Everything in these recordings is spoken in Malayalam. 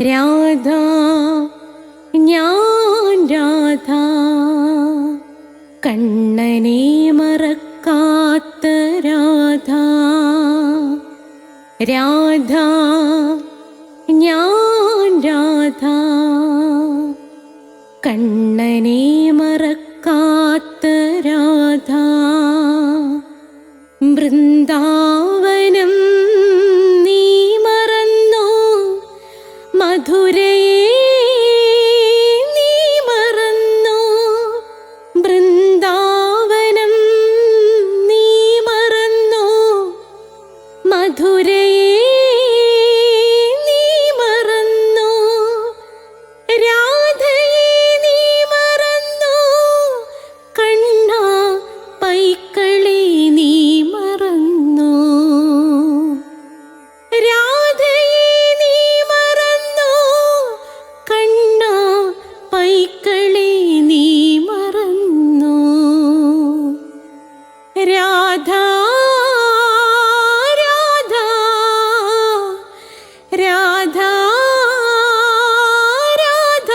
രാധ ഞാൻ രാധ കണ്ണനെ മറക്കാത്ത രാധ. രാധ ഞാൻ രാധ കണ്ണനെ മറക്കാത്ത രാധ. വൃന്ദാവനം നീ മറന്നോ, മധുരയെ നീ മറന്നോ. വൃന്ദാവനം നീ മറന്നോ, മധുരയെ നീ മറന്നോ. രാധയെ നീ മറന്നോ, കണ്ണാ പൈക്കളെ നീ മറന്നോ. രാധയെ നീ മറന്നോ, കണ്ണാ പൈക്കളെ നീ മറന്നോ. രാധ രാധ രാധ രാധ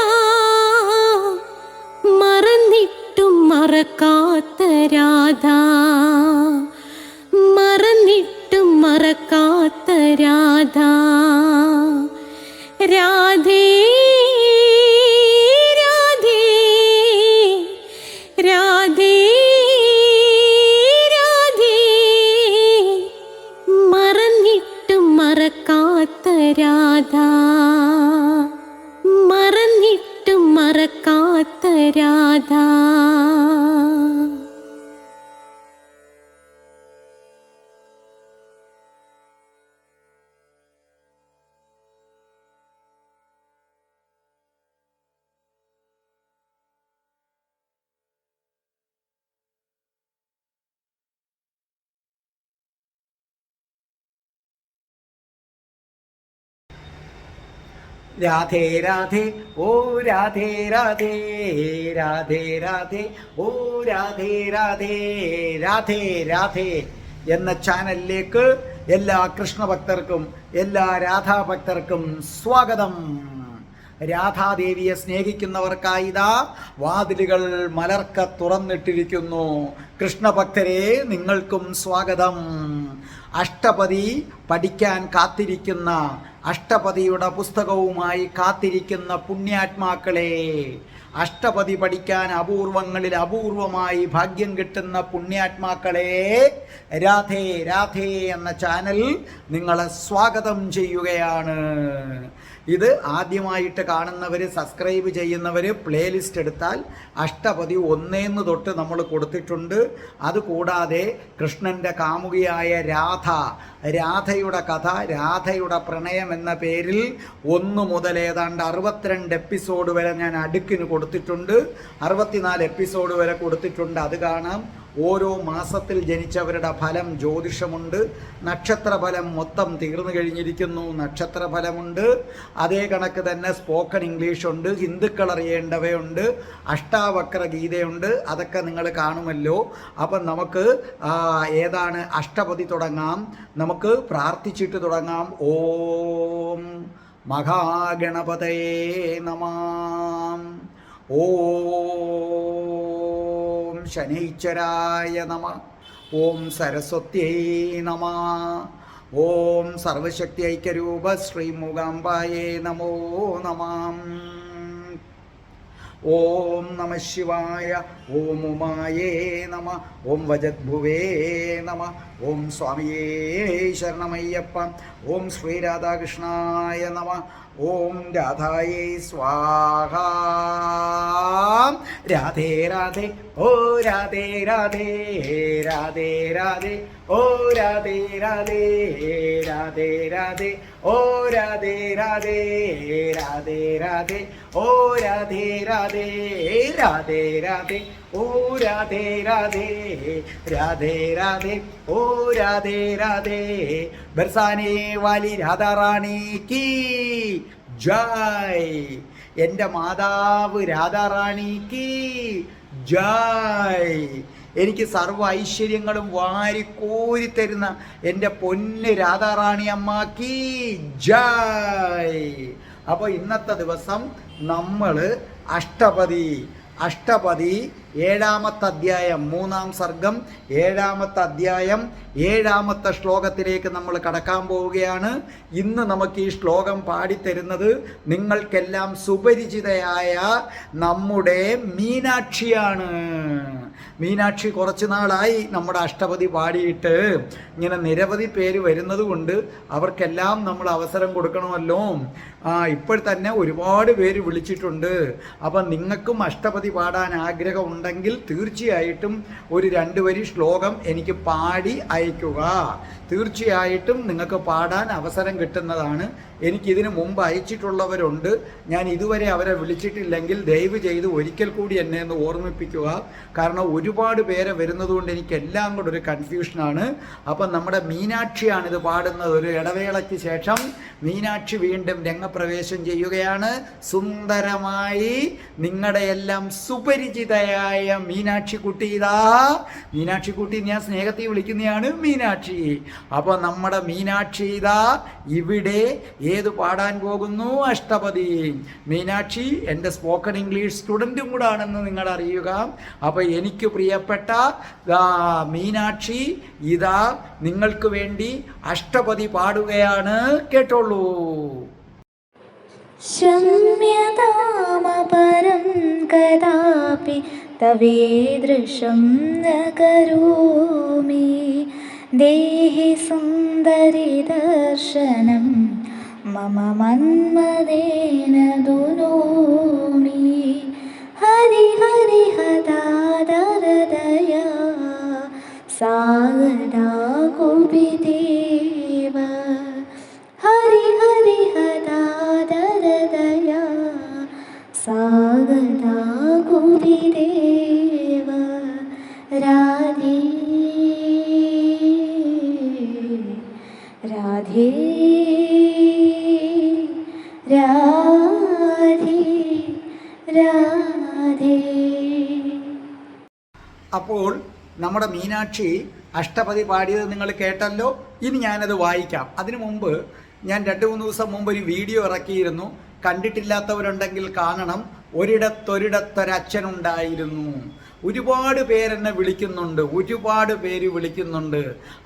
മറന്നിട്ടും മറക്കാത്ത രാധ. മറന്നിട്ടും മറക്കാത്ത രാധ. രാധേ രാധേ രാധേ രാധേ മറന്നിട്ടും മറക്കാത്ത രാധ. മറന്നിട്ടും മറക്കാത്ത രാധ. രാധേ രാധേ ഓ രാധേ രാധേ രാധേ രാധേ ഓ രാധേ രാധേ രാധേ രാധേ എന്ന ചാനലിലേക്ക് എല്ലാ കൃഷ്ണഭക്തർക്കും എല്ലാ രാധാഭക്തർക്കും സ്വാഗതം. രാധാദേവിയെ സ്നേഹിക്കുന്നവർക്കായി ഇതാ വാതിലുകൾ മലർക്ക തുറന്നിട്ടിരിക്കുന്നു. കൃഷ്ണഭക്തരെ നിങ്ങൾക്കും സ്വാഗതം. അഷ്ടപതി പഠിക്കാൻ കാത്തിരിക്കുന്ന, അഷ്ടപതിയുടെ പുസ്തകവുമായി കാത്തിരിക്കുന്ന പുണ്യാത്മാക്കളെ, അഷ്ടപതി പഠിക്കാൻ അപൂർവങ്ങളിൽ അപൂർവമായി ഭാഗ്യം കിട്ടുന്ന പുണ്യാത്മാക്കളെ, രാധേ രാധേ എന്ന ചാനൽ നിങ്ങളെ സ്വാഗതം ചെയ്യുകയാണ്. ഇത് ആദ്യമായിട്ട് കാണുന്നവർ, സബ്സ്ക്രൈബ് ചെയ്യുന്നവർ പ്ലേലിസ്റ്റ് എടുത്താൽ അഷ്ടപതി 1 തൊട്ട് നമ്മൾ കൊടുത്തിട്ടുണ്ട്. അതുകൂടാതെ കൃഷ്ണൻ്റെ കാമുകിയായ രാധ, രാധയുടെ കഥ, രാധയുടെ പ്രണയം എന്ന പേരിൽ 1 മുതൽ ഏതാണ്ട് 62 എപ്പിസോഡ് വരെ ഞാൻ അടുക്കിന് കൊടുത്തിട്ടുണ്ട്. 64 എപ്പിസോഡ് വരെ കൊടുത്തിട്ടുണ്ട്. അത് കാണാം. ഓരോ മാസത്തിൽ ജനിച്ചവരുടെ ഫലം ജ്യോതിഷമുണ്ട്. നക്ഷത്രഫലം മൊത്തം തീർന്നു കഴിഞ്ഞിരിക്കുന്നു. നക്ഷത്രഫലമുണ്ട്. അതേ കണക്ക് തന്നെ സ്പോക്കൺ ഇംഗ്ലീഷുണ്ട്, ഹിന്ദുക്കൾ അറിയേണ്ടവയുണ്ട്, അഷ്ടാവക്ര ഗീതയുണ്ട്. അതൊക്കെ നിങ്ങൾ കാണുമല്ലോ. അപ്പം നമുക്ക് ഏതാണ് അഷ്ടപതി തുടങ്ങാം. നമുക്ക് പ്രാർത്ഥിച്ചിട്ട് തുടങ്ങാം. ഓം മഹാഗണപതയേ നമഃ. ഓം ശനൈശ്വരായ നമഃ. ഓം സരസ്വത്യൈ നമഃ. ഓം സർവശക്തി ഐക്യരൂപ ശ്രീ മൂകാംബായേ നമോ നമഃ. ഓം നമഃ ശിവായ. ഓം ഉമായേ നമഃ. ഓം വജദ്ഭുവേ നമഃ. ഓം സ്വാമിയേ ശരണമയ്യപ്പ. ഓം ശ്രീ രാധാകൃഷ്ണായ നമഃ. ഓം രാധായേ സ്വാഹ. രാധേ രാധേ ഓ രാധേ രാധേ രാധേ രാധേ ഓ രാധേ രാധേ രാധേ രാധേ ഓ രാധേ രാധേ രാധേ രാധേ ഓ രാധേ രാധേ രാധേ രാധേ ഓ രാധേ രാധേ രാധേ രാധേ ഓ രാധേ രാധേ. ബർസാനെ വാലി രാധാറാണി കീ ജയ്. എൻ്റെ മാതാവ് രാധാറാണിക്ക് ജയ്. എനിക്ക് സർവ്വ ഐശ്വര്യങ്ങളും വാരിക്കോരി തരുന്ന എൻ്റെ പൊന്ന് രാധാറാണി അമ്മക്ക് ജയ്. അപ്പോൾ ഇന്നത്തെ ദിവസം നമ്മൾ അഷ്ടപതി 7-ാമത്തെ അധ്യായം 3-ാം സർഗം 7-ാമത്തെ അധ്യായം 7-ാമത്തെ ശ്ലോകത്തിലേക്ക് നമ്മൾ കടക്കാൻ പോവുകയാണ്. ഇന്ന് നമുക്ക് ഈ ശ്ലോകം പാടിത്തരുന്നത് നിങ്ങൾക്കെല്ലാം സുപരിചിതയായ നമ്മുടെ മീനാക്ഷിയാണ്. മീനാക്ഷി കുറച്ച് നാളായി നമ്മുടെ അഷ്ടപതി പാടിയിട്ട്. ഇങ്ങനെ നിരവധി പേര് വരുന്നത് കൊണ്ട് അവർക്കെല്ലാം നമ്മൾ അവസരം കൊടുക്കണമല്ലോ. ഇപ്പോൾ തന്നെ ഒരുപാട് പേര് വിളിച്ചിട്ടുണ്ട്. അപ്പം നിങ്ങൾക്കും അഷ്ടപതി പാടാൻ ആഗ്രഹം ഉണ്ടെങ്കിൽ തീർച്ചയായിട്ടും ഒരു 2 വരി ശ്ലോകം എനിക്ക് പാടി അയക്കുക. തീർച്ചയായിട്ടും നിങ്ങൾക്ക് പാടാൻ അവസരം കിട്ടുന്നതാണ്. എനിക്കിതിനു മുമ്പ് അയച്ചിട്ടുള്ളവരുണ്ട്. ഞാൻ ഇതുവരെ അവരെ വിളിച്ചിട്ടില്ലെങ്കിൽ ദയവ് ചെയ്ത് ഒരിക്കൽ കൂടി എന്നെ ഒന്ന് ഓർമ്മിപ്പിക്കുക. കാരണം ഒരുപാട് പേരെ വരുന്നതുകൊണ്ട് എനിക്ക് എല്ലാം കൂടെ ഒരു കൺഫ്യൂഷനാണ്. അപ്പം നമ്മുടെ മീനാക്ഷിയാണിത് പാടുന്നത്. ഒരു ഇടവേളയ്ക്ക് ശേഷം മീനാക്ഷി വീണ്ടും രംഗപ്രവേശം ചെയ്യുകയാണ്. സുന്ദരമായി നിങ്ങളുടെ എല്ലാം സുപരിചിതയായ മീനാക്ഷി കുട്ടി ഇതാ. മീനാക്ഷി കുട്ടി ഞാൻ സ്നേഹത്തിൽ വിളിക്കുന്നതാണ് മീനാക്ഷി. അപ്പോൾ നമ്മുടെ മീനാക്ഷി ഇതാ ഇവിടെ ഏത് പാടാൻ പോകുന്നു? അഷ്ടപതി. മീനാക്ഷി എൻ്റെ സ്പോക്കൺ ഇംഗ്ലീഷ് സ്റ്റുഡൻറ്റും കൂടെ ആണെന്ന് നിങ്ങൾ അറിയുക. അപ്പോൾ എനിക്ക് പ്രിയപ്പെട്ട മീനാക്ഷി ഇതാ നിങ്ങൾക്ക് വേണ്ടി അഷ്ടപതി പാടുകയാണ്. കേട്ടോളൂ. ശമ്യതാമപരം കദാപി തവേദൃശം ന കരോമി ദേഹി സുന്ദരി ദർശനം മമ മന്മദേന ദുനോമി ഹരി ഹരി ഹദാദരദയ സാഗദാ ഗോപിദേവ ഹരി ഹരി ഹദാദരദയ സാഗദാ ഗോപിദേവ രാധേ രാധേ രാധേ രാധേ. അപ്പോൾ നമ്മുടെ മീനാക്ഷി അഷ്ടപതി പാടിയത് നിങ്ങൾ കേട്ടല്ലോ. ഇനി ഞാനത് വായിക്കാം. അതിനു മുമ്പ് ഞാൻ 2-3 ദിവസം മുമ്പ് ഒരു വീഡിയോ ഇറക്കിയിരുന്നു. കണ്ടിട്ടില്ലാത്തവരുണ്ടെങ്കിൽ കാണണം. ഒരിടത്തൊരച്ഛനുണ്ടായിരുന്നു. ഒരുപാട് പേരെന്നെ വിളിക്കുന്നുണ്ട്. ഒരുപാട് പേര് വിളിക്കുന്നുണ്ട്.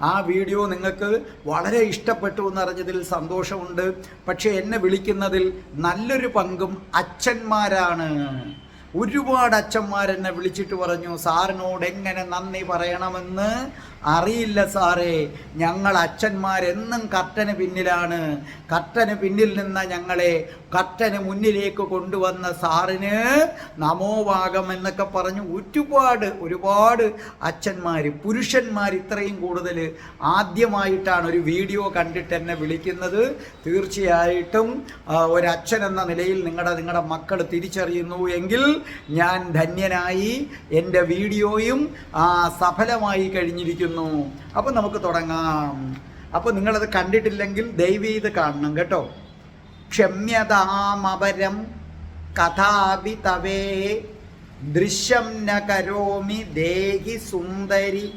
ആ വീഡിയോ നിങ്ങൾക്ക് വളരെ ഇഷ്ടപ്പെട്ടു എന്നറിഞ്ഞതിൽ സന്തോഷമുണ്ട്. പക്ഷേ എന്നെ വിളിക്കുന്നതിൽ നല്ലൊരു പങ്കും അച്ഛന്മാരാണ്. ഒരുപാട് അച്ഛന്മാരെന്നെ വിളിച്ചിട്ട് പറഞ്ഞു, സാറിനോട് എങ്ങനെ നന്ദി പറയണമെന്ന് അറിയില്ല സാറേ. ഞങ്ങൾ അച്ഛന്മാരെന്നും കർട്ടന് പിന്നിലാണ്. കർട്ടന് പിന്നിൽ നിന്ന ഞങ്ങളെ കർട്ടന് മുന്നിലേക്ക് കൊണ്ടുവന്ന സാറിന് നമോഭാഗം എന്നൊക്കെ പറഞ്ഞു ഒരുപാട് അച്ഛന്മാർ, പുരുഷന്മാർ ഇത്രയും കൂടുതൽ ആദ്യമായിട്ടാണ് ഒരു വീഡിയോ കണ്ടിട്ട് എന്നെ വിളിക്കുന്നത്. തീർച്ചയായിട്ടും ഒരച്ഛൻ എന്ന നിലയിൽ നിങ്ങളുടെ മക്കൾ തിരിച്ചറിയുന്നു എങ്കിൽ ഞാൻ ധന്യനായി. എൻ്റെ വീഡിയോയും സഫലമായി കഴിഞ്ഞിരിക്കുന്നു. അപ്പോൾ നമുക്ക് തുടങ്ങാം. അപ്പോൾ നിങ്ങളത് കണ്ടിട്ടില്ലെങ്കിൽ ദയവ് ചെയ്ത് കാണണം കേട്ടോ. ക്ഷമ്യതാമപരം കഥാപി തവേ ദൃശ്യം ന കരോമി ദേഹി സുന്ദരി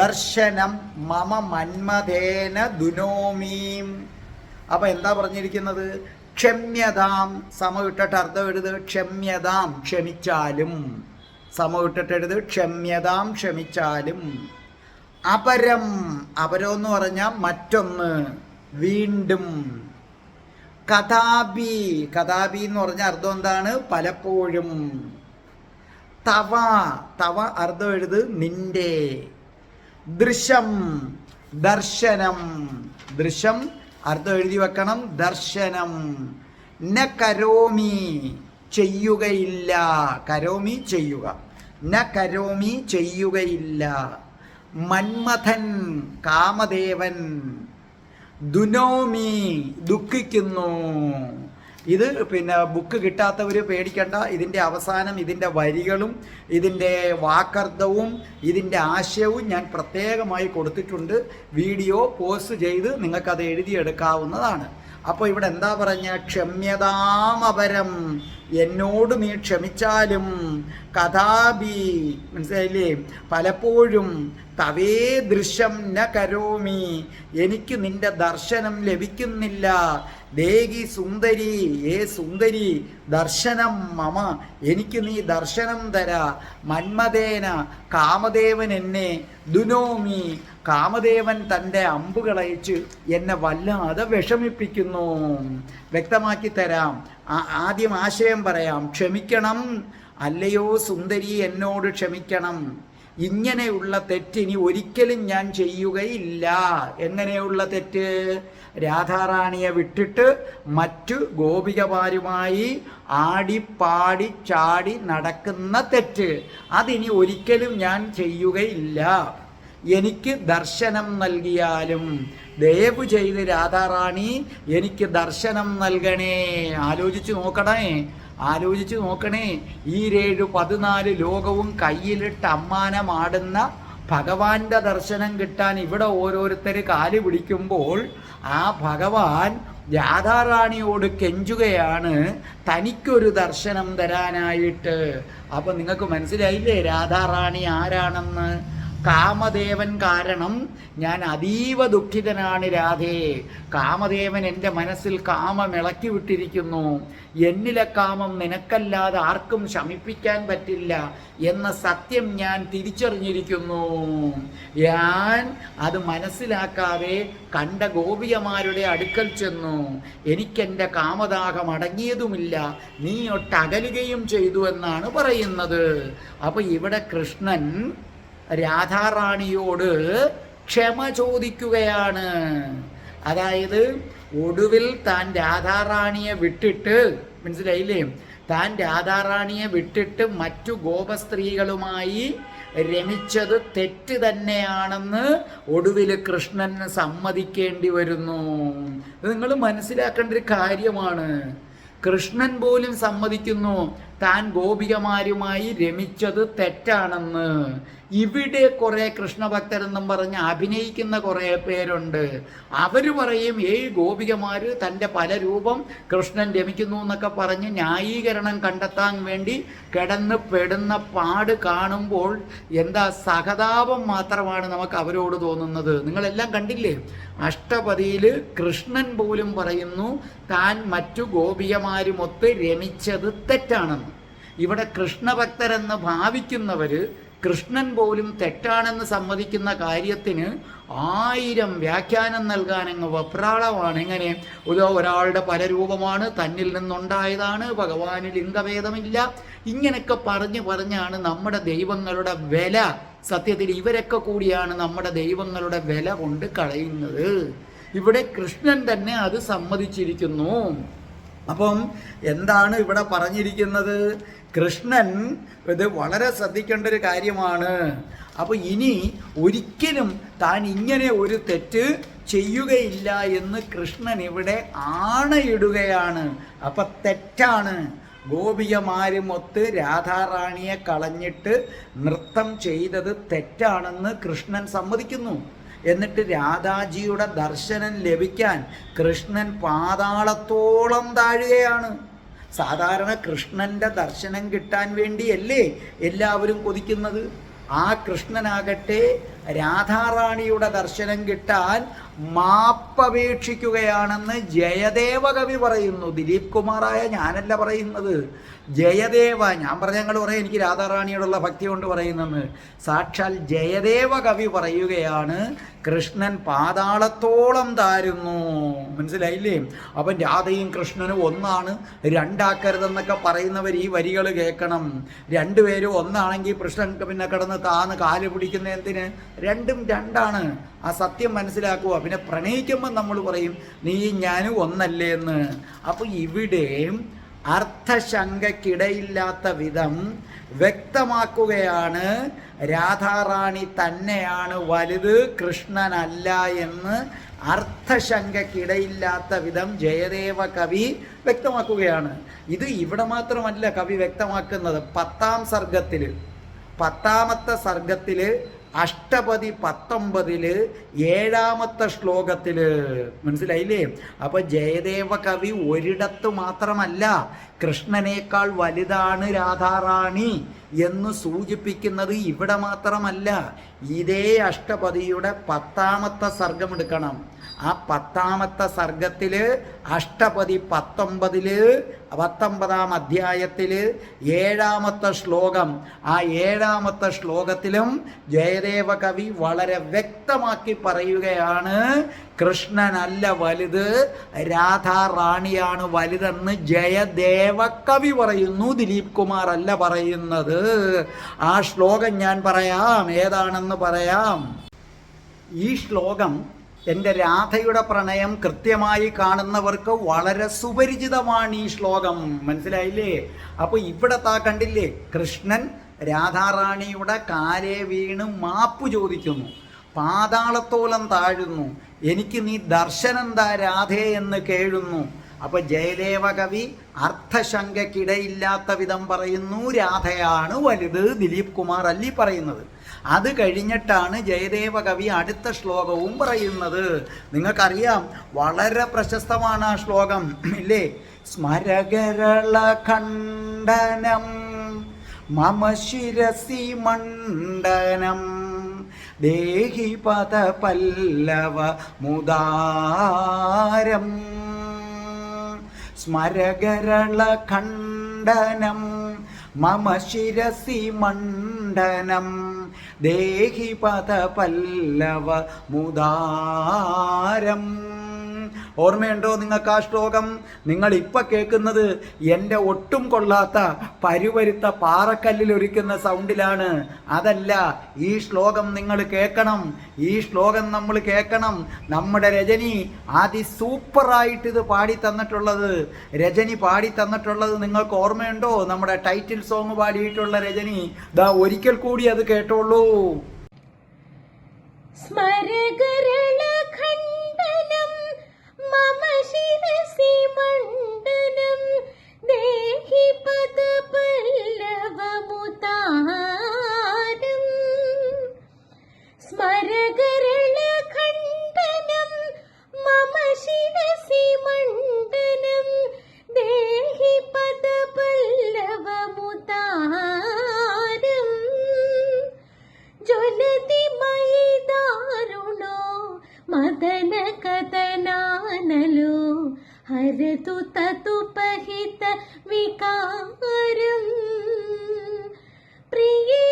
ദർശനം മമ മന്മഥേന ദുനോമീം. അപ്പം എന്താ പറഞ്ഞിരിക്കുന്നത്? ക്ഷമ്യതാം സമവിട്ടിട്ട് അർത്ഥം എഴുത്. ക്ഷമ്യതാം ക്ഷമിച്ചാലും. സമവിട്ടിട്ട് ക്ഷമ്യതാം ക്ഷമിച്ചാലും. അപരം അപരം എന്ന് പറഞ്ഞാൽ മറ്റൊന്ന്, വീണ്ടും. കഥാപി കഥാപി എന്ന് പറഞ്ഞാൽ അർത്ഥം എന്താണ്? പലപ്പോഴും. തവ തവ അർത്ഥം എഴുത് നിന്റെ. ദൃശം ദർശനം. ദൃശം അർത്ഥം എഴുതി വെക്കണം. ദർശനം. ന കരോമി ചെയ്യുകയില്ല. കരോമി ചെയ്യുക. ന കരോമി ചെയ്യുകയില്ല. മന്മഥൻ കാമദേവൻ. ദുനോമി ദുഃഖിക്കുന്നു. ഇത് ബുക്ക് കിട്ടാത്തവർ പേടിക്കണ്ട. ഇതിൻ്റെ അവസാനം ഇതിൻ്റെ വരികളും ഇതിൻ്റെ വാക്കർത്ഥവും ഇതിൻ്റെ ആശയവും ഞാൻ പ്രത്യേകമായി കൊടുത്തിട്ടുണ്ട്. വീഡിയോ പോസ്റ്റ് ചെയ്ത് നിങ്ങൾക്കത് എഴുതിയെടുക്കാവുന്നതാണ്. അപ്പോൾ ഇവിടെ എന്താ പറഞ്ഞ? ക്ഷമ്യതാമപരം എന്നോട് നീ ക്ഷമിച്ചാലും. കഥാപി മനസ്സിലായില്ലേ? പലപ്പോഴും. തവേ ദൃശ്യം ന കരോമി, എനിക്ക് നിന്റെ ദർശനം ലഭിക്കുന്നില്ല. ദേഹി സുന്ദരി, ഏ സുന്ദരി ദർശനം മമ, എനിക്ക് നീ ദർശനം തരാ. മന്മദേന, കാമദേവൻ എന്നെ ദുനോമി, കാമദേവൻ തൻ്റെ അമ്പുകളയച്ച് എന്നെ വല്ലാതെ വിഷമിപ്പിക്കുന്നു. വ്യക്തമാക്കി തരാം. ആദ്യം ആശയം പറയാം. ക്ഷമിക്കണം, അല്ലയോ സുന്ദരി, എന്നോട് ക്ഷമിക്കണം. ഇങ്ങനെയുള്ള തെറ്റിനി ഒരിക്കലും ഞാൻ ചെയ്യുകയില്ല. എങ്ങനെയുള്ള തെറ്റ്? രാധാറാണിയെ വിട്ടിട്ട് മറ്റു ഗോപികമാരുമായി ആടിപ്പാടി ചാടി നടക്കുന്ന തെറ്റ്, അതിനി ഒരിക്കലും ഞാൻ ചെയ്യുകയില്ല. എനിക്ക് ദർശനം നൽകിയാലും ദയവ് ചെയ്ത് രാധാറാണി എനിക്ക് ദർശനം നൽകണേ. ആലോചിച്ച് നോക്കണേ. ഈ 7-14 ലോകവും കയ്യിലിട്ട് അമ്മാനമാടുന്ന ഭഗവാന്റെ ദർശനം കിട്ടാൻ ഇവിടെ ഓരോരുത്തർ കാല് പിടിക്കുമ്പോൾ ആ ഭഗവാൻ രാധാറാണിയോട് കെഞ്ചുകയാണ് തനിക്കൊരു ദർശനം തരാനായിട്ട്. അപ്പൊ നിങ്ങൾക്ക് മനസ്സിലായില്ലേ രാധാറാണി ആരാണെന്ന്? കാമദേവൻ കാരണം ഞാൻ അതീവ ദുഃഖിതനാണ് രാധേ. കാമദേവൻ എൻ്റെ മനസ്സിൽ കാമം ഇളക്കി വിട്ടിരിക്കുന്നു. എന്നിലെ കാമം നിനക്കല്ലാതെ ആർക്കും ശമിപ്പിക്കാൻ പറ്റില്ല എന്ന സത്യം ഞാൻ തിരിച്ചറിഞ്ഞിരിക്കുന്നു. ഞാൻ അത് മനസ്സിലാക്കാതെ കണ്ട ഗോപികമാരുടെ അടുക്കൽ ചെന്നു. എനിക്കെൻ്റെ കാമദാഹം അടങ്ങിയതുമില്ല, നീ ഒട്ടകലുകയും ചെയ്തു എന്നാണ് പറയുന്നത്. അപ്പൊ ഇവിടെ കൃഷ്ണൻ രാധാറാണിയോട് ക്ഷമ ചോദിക്കുകയാണ്. അതായത് ഒടുവിൽ താൻ രാധാറാണിയെ വിട്ടിട്ട്, മനസ്സിലായില്ലേ, താൻ രാധാറാണിയെ വിട്ടിട്ട് മറ്റു ഗോപസ്ത്രീകളുമായി രമിച്ചത് തെറ്റ് തന്നെയാണെന്ന് ഒടുവിൽ കൃഷ്ണന് സമ്മതിക്കേണ്ടി വരുന്നു. ഇത് നിങ്ങൾ മനസ്സിലാക്കേണ്ട ഒരു കാര്യമാണ്. കൃഷ്ണൻ പോലും സമ്മതിക്കുന്നു താൻ ഗോപികമാരുമായി രമിച്ചത് തെറ്റാണെന്ന്. ഇവിടെ കുറെ കൃഷ്ണഭക്തരെന്നും പറഞ്ഞ് അഭിനയിക്കുന്ന കുറെ പേരുണ്ട്. അവർ പറയും ഗോപികമാര് തൻ്റെ പല രൂപം കൃഷ്ണൻ രമിക്കുന്നു എന്നൊക്കെ പറഞ്ഞ് ന്യായീകരണം കണ്ടെത്താൻ വേണ്ടി കിടന്ന് പെടുന്ന പാട് കാണുമ്പോൾ എന്താ സഹതാപം മാത്രമാണ് നമുക്ക് അവരോട് തോന്നുന്നത്. നിങ്ങളെല്ലാം കണ്ടില്ലേ, അഷ്ടപതിയിൽ കൃഷ്ണൻ പോലും പറയുന്നു താൻ മറ്റു ഗോപികമാരുമൊത്ത് രമിച്ചത് തെറ്റാണെന്ന്. ഇവിടെ കൃഷ്ണഭക്തരെന്ന് ഭാവിക്കുന്നവർ കൃഷ്ണൻ പോലും തെറ്റാണെന്ന് സമ്മതിക്കുന്ന കാര്യത്തിന് 1000 വ്യാഖ്യാനം നൽകാനങ്ങ് വെപ്രാളമാണ്. എങ്ങനെ? ഒരാളുടെ പല രൂപമാണ്, തന്നിൽ നിന്നുണ്ടായതാണ്, ഭഗവാന് ലിംഗഭേദമില്ല, ഇങ്ങനെയൊക്കെ പറഞ്ഞാണ് നമ്മുടെ ദൈവങ്ങളുടെ വില. സത്യത്തിൽ ഇവരൊക്കെ കൂടിയാണ് നമ്മുടെ ദൈവങ്ങളുടെ വില കൊണ്ട് കളയുന്നത്. ഇവിടെ കൃഷ്ണൻ തന്നെ അത് സമ്മതിച്ചിരിക്കുന്നു. അപ്പം എന്താണ് ഇവിടെ പറഞ്ഞിരിക്കുന്നത്? കൃഷ്ണൻ ഇത് വളരെ ശ്രദ്ധിക്കേണ്ട ഒരു കാര്യമാണ്. അപ്പോൾ ഇനി ഒരിക്കലും താൻ ഇങ്ങനെ ഒരു തെറ്റ് ചെയ്യുകയില്ല എന്ന് കൃഷ്ണൻ ഇവിടെ ആണയിടുകയാണ്. അപ്പം തെറ്റാണ്. ഗോപികമാരുമൊത്ത് രാധാറാണിയെ കളഞ്ഞിട്ട് നൃത്തം ചെയ്തത് തെറ്റാണെന്ന് കൃഷ്ണൻ സമ്മതിക്കുന്നു. എന്നിട്ട് രാധാജിയുടെ ദർശനം ലഭിക്കാൻ കൃഷ്ണൻ പാതാളത്തോളം താഴുകയാണ്. സാധാരണ കൃഷ്ണൻ്റെ ദർശനം കിട്ടാൻ വേണ്ടിയല്ലേ എല്ലാവരും കൊതിക്കുന്നത്? ആ കൃഷ്ണനാകട്ടെ രാധാറാണിയുടെ ദർശനം കിട്ടാൻ മാപ്പപേക്ഷിക്കുകയാണെന്ന് ജയദേവ കവി പറയുന്നു. ദിലീപ് കുമാറായ ഞാനല്ല പറയുന്നത്, ജയദേവ. ഞാൻ പറഞ്ഞ ഞങ്ങൾ പറയാം എനിക്ക് രാധാറാണിയോടുള്ള ഭക്തി കൊണ്ട് പറയുന്നെന്ന്. സാക്ഷാൽ ജയദേവ കവി പറയുകയാണ് കൃഷ്ണൻ പാതാളത്തോളം താരുന്നു. മനസ്സിലായില്ലേ? അപ്പം രാധയും കൃഷ്ണനും ഒന്നാണ്, രണ്ടാക്കരുതെന്നൊക്കെ പറയുന്നവർ ഈ വരികൾ കേൾക്കണം. രണ്ടുപേരും ഒന്നാണെങ്കിൽ കൃഷ്ണൻ പിന്നെ കിടന്ന് താന്ന് കാല് പിടിക്കുന്ന എന്തിന്? രണ്ടും രണ്ടാണ്. ആ സത്യം മനസ്സിലാക്കുക. പിന്നെ പ്രണയിക്കുമ്പോൾ നമ്മൾ പറയും നീ ഞാനും ഒന്നല്ലേ എന്ന്. അപ്പോൾ ഇവിടെ അർത്ഥശങ്കയ്ക്കിടയില്ലാത്ത വിധം വ്യക്തമാക്കുകയാണ് രാധാറാണി തന്നെയാണ് വലുത്, കൃഷ്ണനല്ല എന്ന് അർത്ഥശങ്കയ്ക്കിടയില്ലാത്ത വിധം ജയദേവ കവി വ്യക്തമാക്കുകയാണ്. ഇത് ഇവിടെ മാത്രമല്ല കവി വ്യക്തമാക്കുന്നത്. 10ാം സർഗത്തിൽ 10ാമത്തെ സർഗത്തിൽ അഷ്ടപതി 19 7ാമത്തെ ശ്ലോകത്തിൽ. മനസ്സിലായില്ലേ? അപ്പൊ ജയദേവ കവി ഒരിടത്ത് മാത്രമല്ല കൃഷ്ണനേക്കാൾ വലുതാണ് രാധാറാണി എന്ന് സൂചിപ്പിക്കുന്നത് ഇവിടെ മാത്രമല്ല, ഇതേ അഷ്ടപദിയുടെ 10ാമത്തെ സർഗം എടുക്കണം. ആ 10ാമത്തെ സർഗത്തിൽ അഷ്ടപതി 19-ാം അധ്യായത്തിൽ 7ാമത്തെ ശ്ലോകം, ആ 7ാമത്തെ ശ്ലോകത്തിലും ജയദേവ കവി വളരെ വ്യക്തമാക്കി പറയുകയാണ്, കൃഷ്ണനല്ല വലുത്, രാധാറാണിയാണ് വലുതെന്ന് ജയദേവ കവി പറയുന്നു. ദിലീപ് കുമാർ അല്ല പറയുന്നത്. ആ ശ്ലോകം ഞാൻ പറയാം, ഏതാണെന്ന് പറയാം. ഈ ശ്ലോകം എൻ്റെ രാധയുടെ പ്രണയം കൃത്യമായി കാണുന്നവർക്ക് വളരെ സുപരിചിതമാണ്. ഈ ശ്ലോകം മനസ്സിലായില്ലേ? അപ്പോൾ ഇവിടെ കണ്ടില്ലേ, കൃഷ്ണൻ രാധാറാണിയുടെ കാലേ വീണ് മാപ്പ് ചോദിക്കുന്നു, പാതാളത്തോളം താഴുന്നു, എനിക്ക് നീ ദർശനം താ രാധേ എന്ന് കേഴുന്നു. അപ്പോൾ ജയദേവ കവി അർത്ഥശങ്കയ്ക്കിടയില്ലാത്ത വിധം പറയുന്നു, രാധയാണ് വലുത്, ദിലീപ് കുമാർ അല്ലി പറയുന്നത്. അത് കഴിഞ്ഞിട്ടാണ് ജയദേവ കവി അടുത്ത ശ്ലോകവും പറയുന്നത്. നിങ്ങൾക്കറിയാം, വളരെ പ്രശസ്തമാണ് ആ ശ്ലോകം ഇല്ലേ? സ്മരകരള ഖണ്ഡനം മമ ശിരസി മണ്ഡനം ദേഹി പദ പല്ലവ മുദാരം. സ്മരകരള ഖണ്ഡനം മമ ശിരസി മണ്ഡനം ദേഹി പദ പല്ലവ മുദാരം. ഓർമ്മയുണ്ടോ നിങ്ങൾക്ക് ആ ശ്ലോകം? നിങ്ങൾ ഇപ്പം കേൾക്കുന്നത് എൻ്റെ ഒട്ടും കൊള്ളാത്ത പരുവരുത്ത പാറക്കല്ലിലൊരുക്കുന്ന സൗണ്ടിലാണ്. അതല്ല, ഈ ശ്ലോകം നിങ്ങൾ കേൾക്കണം. ഈ ശ്ലോകം നമ്മൾ കേൾക്കണം. നമ്മുടെ രജനി സൂപ്പറായിട്ട് ഇത് പാടി തന്നിട്ടുള്ളത്, രജനി പാടി തന്നിട്ടുള്ളത് നിങ്ങൾക്ക് ഓർമ്മയുണ്ടോ? നമ്മുടെ ടൈറ്റിൽ സോങ് പാടിയിട്ടുള്ള രജനി ദാ ഒരിക്കൽ കൂടി അത് കേട്ടോളൂ. സ്മരകരള ഖണ്ഡനം മമ ശിരസി മണ്ഡനം ദേഹി പദ പല്ലവ മുദാരം. സ്മരകരള ഖണ്ഡനം മമ ശിരസി മണ്ഡനം ദേഹി പദ പല്ലവ മുദാരം. ജ്വലതി മയി ദാരുണോ മദന കഥനാനലോ ഹരതു തതുപഹിത വികാരം. പ്രിയേ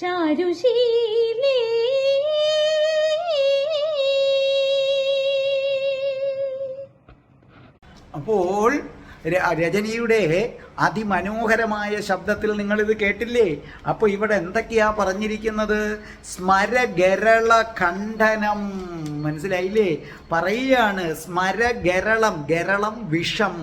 ചാരുശീലേ അപ്പോൾ രജനിയുടെ അതിമനോഹരമായ ശബ്ദത്തിൽ നിങ്ങളിത് കേട്ടില്ലേ? അപ്പോൾ ഇവിടെ എന്തൊക്കെയാ പറഞ്ഞിരിക്കുന്നത്? സ്മരഗരള ഖണ്ഡനം, മനസ്സിലായില്ലേ? പറയുകയാണ് സ്മരഗരളം, ഗരളം വിഷം,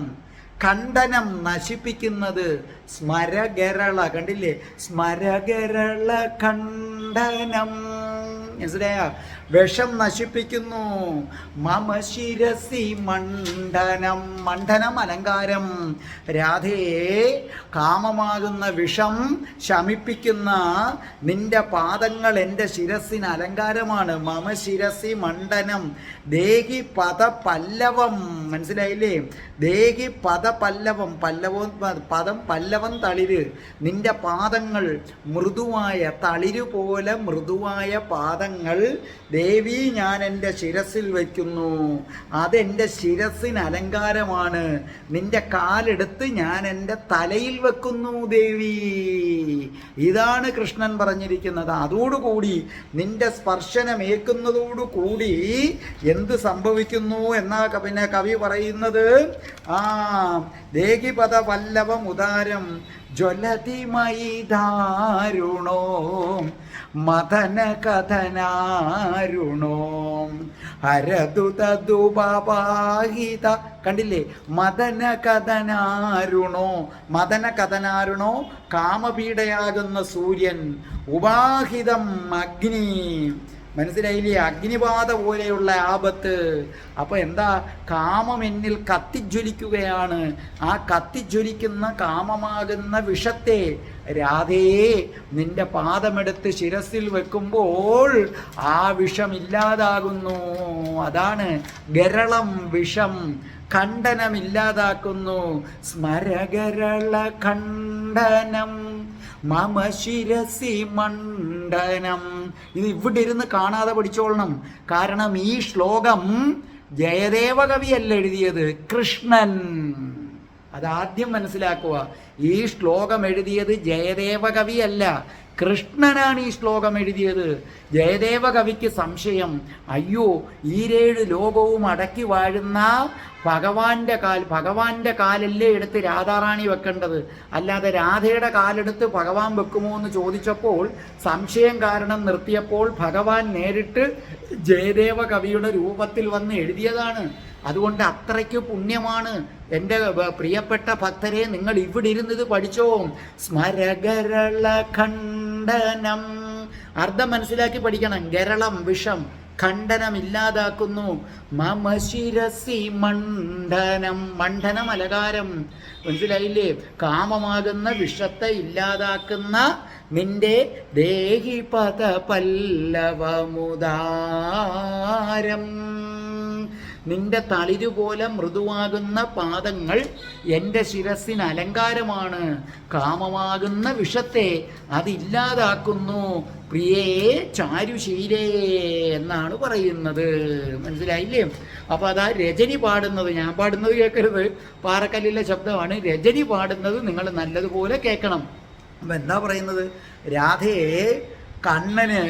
ഖണ്ഡനം നശിപ്പിക്കുന്നത്, സ്മരഗരള കണ്ടില്ലേ? സ്മരഗരള ഖണ്ഡനം, മനസ്സിലായ? വിഷം നശിപ്പിക്കുന്നു. മമ ശിരസി മണ്ഡനം, മണ്ഡനം അലങ്കാരം. രാധയെ കാമമാകുന്ന വിഷം ശമിപ്പിക്കുന്ന നിന്റെ പാദങ്ങൾ എൻ്റെ ശിരസിന് അലങ്കാരമാണ്. മമ ശിരസി മണ്ഡനം ദേഹി പദ പല്ലവം, മനസ്സിലായില്ലേ? ദേഹി പദ പല്ലവം, പല്ലവം പദം, പല്ലവം തളിര്. നിന്റെ പാദങ്ങൾ മൃദുവായ തളിര് പോലെ മൃദുവായ പാദങ്ങൾ ദേവി ഞാൻ എൻ്റെ ശിരസിൽ വയ്ക്കുന്നു. അതെൻ്റെ ശിരസിന് അലങ്കാരമാണ്. നിന്റെ കാലെടുത്ത് ഞാൻ എൻ്റെ തലയിൽ വെക്കുന്നു ദേവി. ഇതാണ് കൃഷ്ണൻ പറഞ്ഞിരിക്കുന്നത്. അതോടുകൂടി നിന്റെ സ്പർശനമേക്കുന്നതോടുകൂടി എന്ത് സംഭവിക്കുന്നു എന്നാ പിന്നെ കവി പറയുന്നത്? ദേഹിപദ വല്ലഭം ഉദാരം ജ്വലതി മയി ദാരുണോ മദന കഥനാരുണോ ഹരതു തദുപാഹിത. കണ്ടില്ലേ? മദന കഥനാരുണോ, മദന കഥനാരുണോ കാമപീഡയാകുന്ന സൂര്യൻ, ഉപാഹിതം അഗ്നി, മനസ്സിലായില്ലേ? അഗ്നിബാധ പോലെയുള്ള ആപത്ത്. അപ്പോൾ എന്താ? കാമം എന്നിൽ കത്തിജ്വലിക്കുകയാണ്. ആ കത്തിജ്വലിക്കുന്ന കാമമാകുന്ന വിഷത്തെ രാധയെ നിന്റെ പാദമെടുത്ത് ശിരസിൽ വെക്കുമ്പോൾ ആ വിഷം ഇല്ലാതാകുന്നു. അതാണ് ഗരളം വിഷം, ഖണ്ഡനമില്ലാതാക്കുന്നു. സ്മരഗരള ഖണ്ഡനം മമ ശിരസി മണ്ഡനം. ഇത് ഇവിടെ ഇരുന്ന് കാണാതെ പഠിച്ചോളണം. കാരണം ഈ ശ്ലോകം ജയദേവ കവിയല്ല എഴുതിയത്, കൃഷ്ണൻ. അതാദ്യം മനസ്സിലാക്കുക. ഈ ശ്ലോകം എഴുതിയത് ജയദേവ കവിയല്ല, കൃഷ്ണനാണ് ഈ ശ്ലോകം എഴുതിയത്. ജയദേവ കവിക്ക് സംശയം, അയ്യോ ഈരേഴ് ലോകവും അടക്കി വാഴുന്ന ഭഗവാന്റെ കാലല്ലേ എടുത്ത് രാധാറാണി വെക്കേണ്ടത്, അല്ലാതെ രാധയുടെ കാലെടുത്ത് ഭഗവാൻ വെക്കുമോ എന്ന് ചോദിച്ചപ്പോൾ സംശയം കാരണം നിർത്തിയപ്പോൾ ഭഗവാൻ നേരിട്ട് ജയദേവ കവിയുടെ രൂപത്തിൽ വന്ന് എഴുതിയതാണ്. അതുകൊണ്ട് അത്രയ്ക്ക് പുണ്യമാണ്. എൻ്റെ പ്രിയപ്പെട്ട ഭക്തരെ, നിങ്ങൾ ഇവിടെ ഇരുന്നത് പഠിച്ചോ. സ്മരഗരള ഖണ്ഡനം, അർത്ഥം മനസ്സിലാക്കി പഠിക്കണം. ഗരളം വിഷം, ഖണ്ഡനം ഇല്ലാതാക്കുന്നു. മമ ശിരസി മണ്ഡനം, മണ്ഡനം അലകാരം, മനസ്സിലായില്ലേ? കാമമാകുന്ന വിഷത്തെ ഇല്ലാതാക്കുന്ന നിന്റെ ദേഹി പദ പല്ലവമുദാരം, നിന്റെ തളിരുപോലെ മൃദുവാകുന്ന പാദങ്ങൾ എൻ്റെ ശിരസിന് അലങ്കാരമാണ്. കാമമാകുന്ന വിഷത്തെ അതില്ലാതാക്കുന്നു. പ്രിയേ ചാരുശീലേ എന്നാണ് പറയുന്നത്. മനസ്സിലായില്ലേ? അപ്പോൾ അതാ രജനി പാടുന്നത്, ഞാൻ പാടുന്നത് കേൾക്കരുത്, പാറക്കല്ലിലെ ശബ്ദമാണ്. രജനി പാടുന്നത് നിങ്ങൾ നല്ലതുപോലെ കേൾക്കണം. അപ്പം എന്താ പറയുന്നത്? രാധയെ കണ്ണന്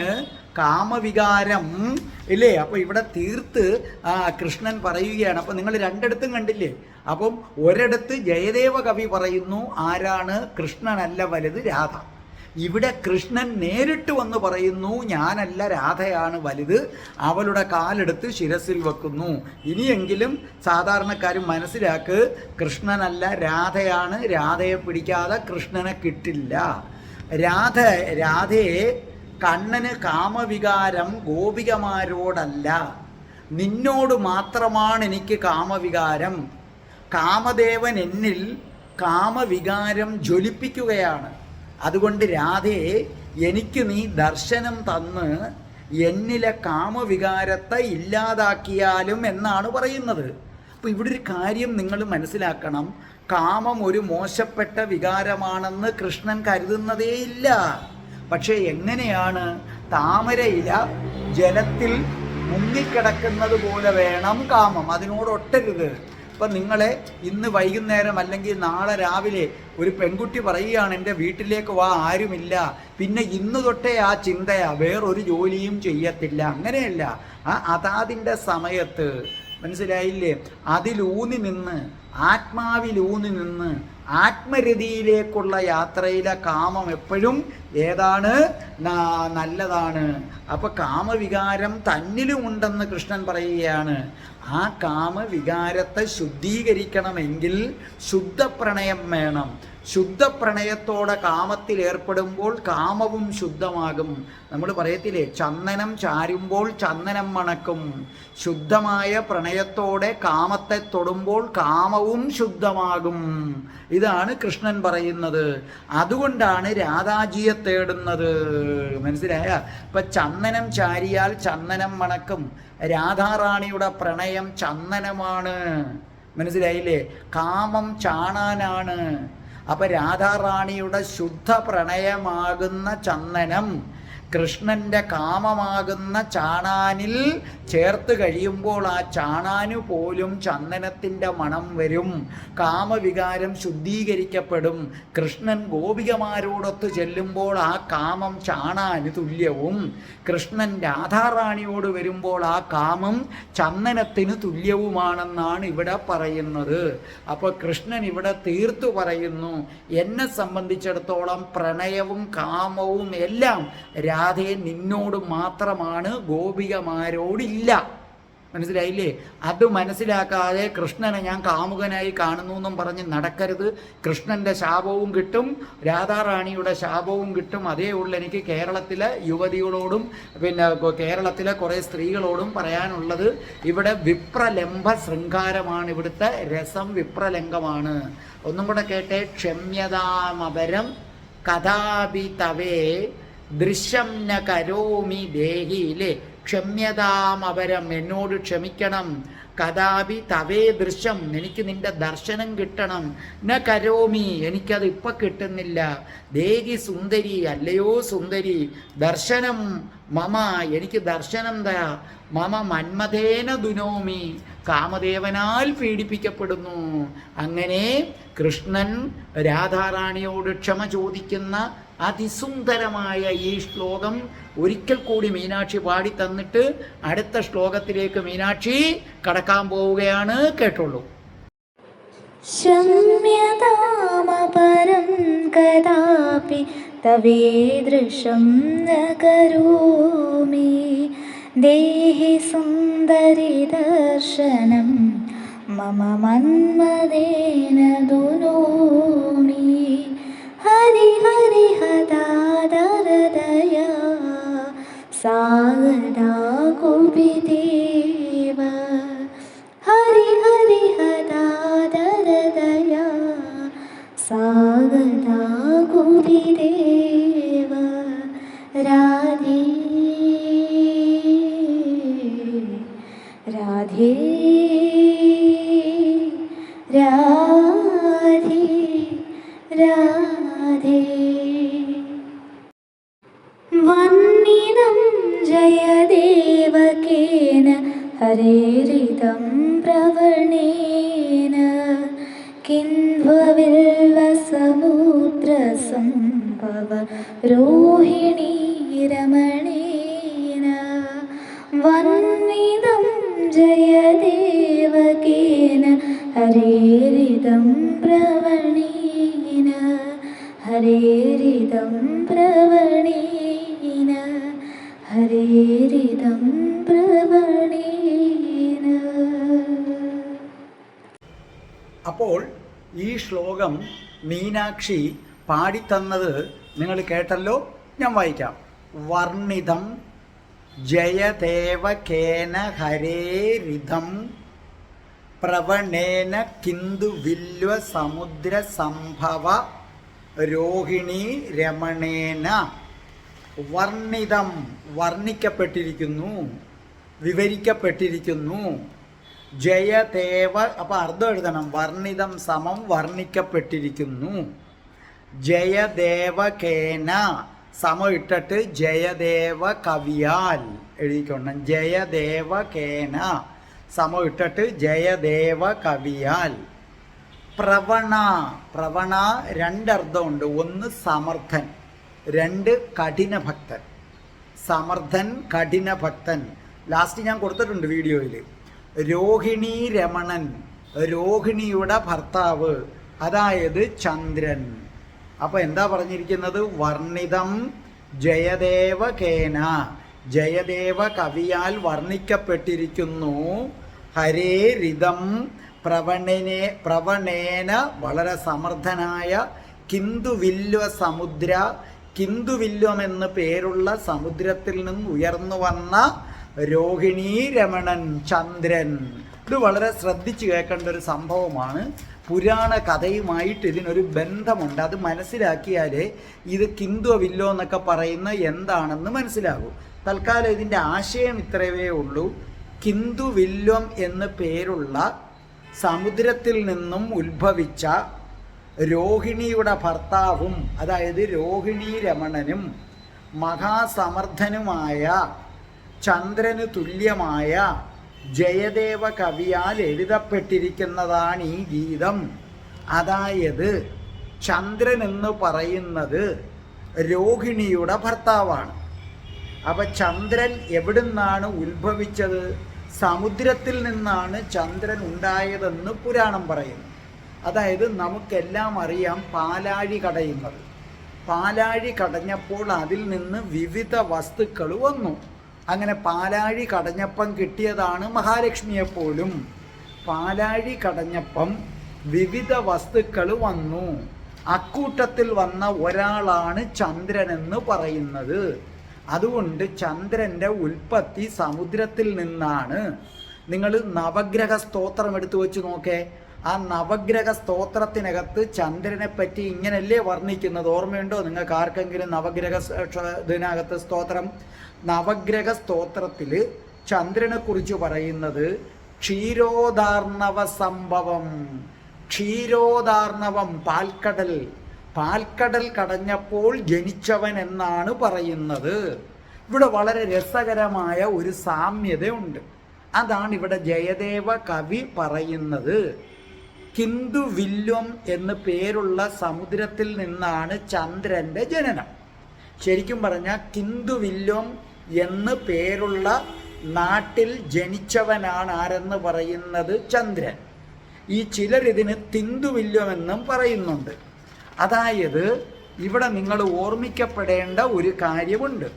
കാമവികാരം ഇല്ലേ? അപ്പോൾ ഇവിടെ തീർത്ത് കൃഷ്ണൻ പറയുകയാണ്. അപ്പം നിങ്ങൾ രണ്ടിടത്തും കണ്ടില്ലേ? അപ്പം ഒരിടത്ത് ജയദേവ കവി പറയുന്നു ആരാണ് കൃഷ്ണനല്ല വലുത്, രാധ. ഇവിടെ കൃഷ്ണൻ നേരിട്ട് വന്ന് പറയുന്നു ഞാനല്ല, രാധയാണ് വലുത്, അവളുടെ കാലെടുത്ത് ശിരസിൽ വെക്കുന്നു. ഇനിയെങ്കിലും സാധാരണക്കാരും മനസ്സിലാക്ക്, കൃഷ്ണനല്ല രാധയാണ്. രാധയെ പിടിക്കാതെ കൃഷ്ണനെ കിട്ടില്ല. രാധയെ കണ്ണന് കാമവികാരം ഗോപികമാരോടല്ല, നിന്നോട് മാത്രമാണ് എനിക്ക് കാമവികാരം. കാമദേവൻ എന്നിൽ കാമവികാരം ജ്വലിപ്പിക്കുകയാണ്. അതുകൊണ്ട് രാധയെ എനിക്ക് നീ ദർശനം തന്ന് എന്നിലെ കാമവികാരത്തെ ഇല്ലാതാക്കിയാലും എന്നാണ് പറയുന്നത്. അപ്പോൾ ഇവിടെ ഒരു കാര്യം നിങ്ങൾ മനസ്സിലാക്കണം. കാമം ഒരു മോശപ്പെട്ട വികാരമാണെന്ന് കൃഷ്ണൻ കരുതുന്നതേയില്ല. പക്ഷേ എങ്ങനെയാണ്? താമരയില ജലത്തിൽ മുങ്ങിക്കിടക്കുന്നത് പോലെ വേണം കാമം, അതിനോടൊട്ടരുത്. ഇപ്പം നിങ്ങളെ ഇന്ന് വൈകുന്നേരം അല്ലെങ്കിൽ നാളെ രാവിലെ ഒരു പെൺകുട്ടി പറയുകയാണ് എൻ്റെ വീട്ടിലേക്ക് വാ, ആരുമില്ല, പിന്നെ ഇന്ന് തൊട്ടേ ആ ചിന്തയാ, വേറൊരു ജോലിയും ചെയ്യത്തില്ല. അങ്ങനെയല്ല, അതാതിൻ്റെ സമയത്ത്, മനസ്സിലായില്ലേ? അതിലൂന്നി നിന്ന്, ആത്മാവിലൂന്നി നിന്ന് ആത്മരതിയിലേക്കുള്ള യാത്രയിലെ കാമം എപ്പോഴും ഏതാണ്? നല്ലതാണ്. അപ്പോൾ കാമവികാരം തന്നിലുമുണ്ടെന്ന് കൃഷ്ണൻ പറയുകയാണ്. ആ കാമവികാരത്തെ ശുദ്ധീകരിക്കണമെങ്കിൽ ശുദ്ധപ്രണയം വേണം. ശുദ്ധപ്രണയത്തോടെ കാമത്തിൽ ഏർപ്പെടുമ്പോൾ കാമവും ശുദ്ധമാകും. നമ്മൾ പറയത്തില്ലേ, ചന്ദനം ചാരുമ്പോൾ ചന്ദനം മണക്കും. ശുദ്ധമായ പ്രണയത്തോടെ കാമത്തെ തൊടുമ്പോൾ കാമവും ശുദ്ധമാകും. ഇതാണ് കൃഷ്ണൻ പറയുന്നത്. അതുകൊണ്ടാണ് രാധാജിയെ തേടുന്നത്. മനസ്സിലായ? ഇപ്പം ചന്ദനം ചാരിയാൽ ചന്ദനം മണക്കും. രാധാറാണിയുടെ പ്രണയം ചന്ദനമാണ്. മനസ്സിലായില്ലേ? കാമം ചാണാനാണ്. അപ്പം രാധാറാണിയുടെ ശുദ്ധ പ്രണയമാകുന്ന ചന്ദനം കൃഷ്ണൻ്റെ കാമമാകുന്ന ചാണാനിൽ ചേർത്ത് കഴിയുമ്പോൾ ആ ചാണാനു പോലും ചന്ദനത്തിൻ്റെ മണം വരും. കാമവികാരം ശുദ്ധീകരിക്കപ്പെടും. കൃഷ്ണൻ ഗോപികമാരോടൊത്ത് ചെല്ലുമ്പോൾ ആ കാമം ചാണാന് തുല്യവും, കൃഷ്ണൻ രാധാറാണിയോട് വരുമ്പോൾ ആ കാമം ചന്ദനത്തിന് തുല്യവുമാണെന്നാണ് ഇവിടെ പറയുന്നത്. അപ്പോൾ കൃഷ്ണൻ ഇവിടെ തീർത്തു പറയുന്നു, എന്നെ സംബന്ധിച്ചിടത്തോളം പ്രണയവും കാമവും എല്ലാം രാധയെ നിന്നോട് മാത്രമാണ്, ഗോപികമാരോടില്ല. മനസ്സിലായില്ലേ? അത് മനസ്സിലാക്കാതെ കൃഷ്ണനെ ഞാൻ കാമുകനായി കാണുന്നു എന്നും പറഞ്ഞ് നടക്കരുത്. കൃഷ്ണൻ്റെ ശാപവും കിട്ടും, രാധാറാണിയുടെ ശാപവും കിട്ടും. അതേ ഉള്ളൂ എനിക്ക് കേരളത്തിലെ യുവതികളോടും പിന്നെ കേരളത്തിലെ കുറേ സ്ത്രീകളോടും പറയാനുള്ളത്. ഇവിടെ വിപ്രലംബ ശൃംഗാരമാണ്, ഇവിടുത്തെ രസം വിപ്രലംഘമാണ്. ഒന്നും കൂടെ കേട്ടെ, ക്ഷമ്യതാമപരം കഥാപി തവേ ദൃശ്യം ന കരോമി ദേഹിയിലെ ക്ഷമ്യതാമപരം, എന്നോട് ക്ഷമിക്കണം. കഥാപി തവേ ദൃശ്യം, എനിക്ക് നിന്റെ ദർശനം കിട്ടണം. ന കരോമി, എനിക്കത് ഇപ്പം കിട്ടുന്നില്ല. ദേഹി സുന്ദരി, അല്ലയോ സുന്ദരി. ദർശനം മമ, എനിക്ക് ദർശനം താ. മമ മന്മഥേന ദുനോമി, കാമദേവനാൽ പീഡിപ്പിക്കപ്പെടുന്നു. അങ്ങനെ കൃഷ്ണൻ രാധാറാണിയോട് ക്ഷമ ചോദിക്കുന്ന അതിസുന്ദരമായ ഈ ശ്ലോകം ഒരിക്കൽ കൂടി മീനാക്ഷി പാടി തന്നിട്ട് അടുത്ത ശ്ലോകത്തിലേക്ക് മീനാക്ഷി കടക്കാൻ പോവുകയാണ്. കേട്ടോളൂ. ശമ്യതാമപരം കദാപി തവേദൃശം ന കരോമി ദേഹി സുന്ദരി ദർശനം മമ മന്മഥേന ദുനോമി ഹരി ഹരി ഹദാദരദയ സാഗരാ കുപിദേവ ഹരി ഹരി ഹദാദരദയ സാഗരാ കുപിദേവ രാധേ രാധേ രാധേ രാധേ വന്ദിതം ജയദേവകേന ഹരേരിതം പ്രവണേന കിന്വവിൽവസമുദ്രസംഭവ രോഹിണീ രമണേന വന്ദിതം ജയദേവകേന ഹരേരിതം പ്രവണേന ഹരേരിതം പ്രവണേന ഹരേരിതം പ്രവണേന. അപ്പോൾ ഈ ശ്ലോകം മീനാക്ഷി പാടിത്തന്നത് നിങ്ങൾ കേട്ടല്ലോ. ഞാൻ വായിക്കാം. വർണ്ണിതം ജയദേവകേന ഹരേരിതം പ്രവണേന കിന്ദു വില്വ സമുദ്ര സംഭവ രോഹിണി രമണേന. വർണ്ണിതം, വർണ്ണിക്കപ്പെട്ടിരിക്കുന്നു, വിവരിക്കപ്പെട്ടിരിക്കുന്നു. ജയദേവ, അപ്പോൾ അർത്ഥം എഴുതണം. വർണ്ണിതം സമം വർണ്ണിക്കപ്പെട്ടിരിക്കുന്നു. ജയദേവകേന സമം ഇട്ടിട്ട് ജയദേവ കവിയാൽ എഴുതിക്കൊള്ളണം. ജയദേവകേന സമം ഇട്ടിട്ട് ജയദേവ കവിയാൽ. പ്രവണ, പ്രവണ രണ്ടർത്ഥമുണ്ട്. ഒന്ന് സമർത്ഥൻ, രണ്ട് കഠിനഭക്തൻ. സമർത്ഥൻ, കഠിനഭക്തൻ. ലാസ്റ്റ് ഞാൻ കൊടുത്തിട്ടുണ്ട് വീഡിയോയിൽ. രോഹിണി രമണൻ, രോഹിണിയുടെ ഭർത്താവ്, അതായത് ചന്ദ്രൻ. അപ്പോൾ എന്താ പറഞ്ഞിരിക്കുന്നത്? വർണ്ണിതം ജയദേവകേന, ജയദേവ കവിയാൽ വർണ്ണിക്കപ്പെട്ടിരിക്കുന്നു. ഹരേ രിതം പ്രവണേന വളരെ സമർത്ഥനായ കിന്ദുവില്വ സമുദ്ര, കിന്ദുവില്വം എന്ന് പേരുള്ള സമുദ്രത്തിൽ നിന്ന് ഉയർന്നു വന്ന രോഹിണീ രമണൻ ചന്ദ്രൻ. ഇത് വളരെ ശ്രദ്ധിച്ച് കേൾക്കേണ്ട ഒരു സംഭവമാണ്. പുരാണ കഥയുമായിട്ട് ഇതിനൊരു ബന്ധമുണ്ട്. അത് മനസ്സിലാക്കിയാലേ ഇത് കിന്ദുവില്ലോ എന്നൊക്കെ പറയുന്ന എന്താണെന്ന് മനസ്സിലാകൂ. തൽക്കാലം ഇതിൻ്റെ ആശയം ഇത്രയേ ഉള്ളൂ. കിന്ദുവില്വം എന്ന് പേരുള്ള സമുദ്രത്തിൽ നിന്നും ഉത്ഭവിച്ച രോഹിണിയുടെ ഭർത്താവും, അതായത് രോഹിണീ രമണനും മഹാസമർത്ഥനുമായ ചന്ദ്രന് തുല്യമായ ജയദേവ കവിയാൽ എഴുതപ്പെട്ടിരിക്കുന്നതാണ് ഈ ഗീതം. അതായത് ചന്ദ്രൻ എന്ന് പറയുന്നത് രോഹിണിയുടെ ഭർത്താവാണ്. അപ്പം ചന്ദ്രൻ എവിടുന്നാണ് ഉത്ഭവിച്ചത്? സമുദ്രത്തിൽ നിന്നാണ് ചന്ദ്രൻ ഉണ്ടായതെന്ന് പുരാണം പറയുന്നു. അതായത് നമുക്കെല്ലാം അറിയാം പാലാഴി കടയുന്നത്. പാലാഴി കടഞ്ഞപ്പോൾ അതിൽ നിന്ന് വിവിധ വസ്തുക്കൾ വന്നു. അങ്ങനെ പാലാഴി കടഞ്ഞപ്പം കിട്ടിയതാണ് മഹാലക്ഷ്മിയെപ്പോലും. പാലാഴി കടഞ്ഞപ്പം വിവിധ വസ്തുക്കൾ വന്നു. അക്കൂട്ടത്തിൽ വന്ന ഒരാളാണ് ചന്ദ്രനെന്ന് പറയുന്നത്. അതുകൊണ്ട് ചന്ദ്രൻ്റെ ഉൽപ്പത്തി സമുദ്രത്തിൽ നിന്നാണ്. നിങ്ങൾ നവഗ്രഹ സ്തോത്രം എടുത്തു വെച്ച് നോക്കേ. ആ നവഗ്രഹ സ്തോത്രത്തിനകത്ത് ചന്ദ്രനെ പറ്റി ഇങ്ങനല്ലേ വർണ്ണിക്കുന്നത്? ഓർമ്മയുണ്ടോ നിങ്ങൾക്ക് ആർക്കെങ്കിലും നവഗ്രഹ ഇതിനകത്ത് സ്തോത്രം? നവഗ്രഹ സ്തോത്രത്തിൽ ചന്ദ്രനെ കുറിച്ച് പറയുന്നത് ക്ഷീരോദാർണവ സംഭവം. ക്ഷീരോദാർണവം പാൽക്കടൽ കടഞ്ഞപ്പോൾ ജനിച്ചവൻ എന്നാണ് പറയുന്നത്. ഇവിടെ വളരെ രസകരമായ ഒരു സാമ്യതയുണ്ട്. അതാണ് ഇവിടെ ജയദേവ കവി പറയുന്നത്. കിന്ദുവില്വം എന്ന് പേരുള്ള സമുദ്രത്തിൽ നിന്നാണ് ചന്ദ്രൻ്റെ ജനനം. ശരിക്കും പറഞ്ഞാൽ കിന്ദുവില്വം എന്ന് പേരുള്ള നാട്ടിൽ ജനിച്ചവനാണ് ആരെന്ന് പറയുന്നത് ചന്ദ്രൻ. ഈ ചിലരിതിന് തിന്ദുവില്വമെന്നും പറയുന്നുണ്ട്. അതായത് ഇവിടെ നിങ്ങൾ ഓർമ്മിക്കപ്പെടേണ്ട ഒരു കാര്യമുണ്ട്.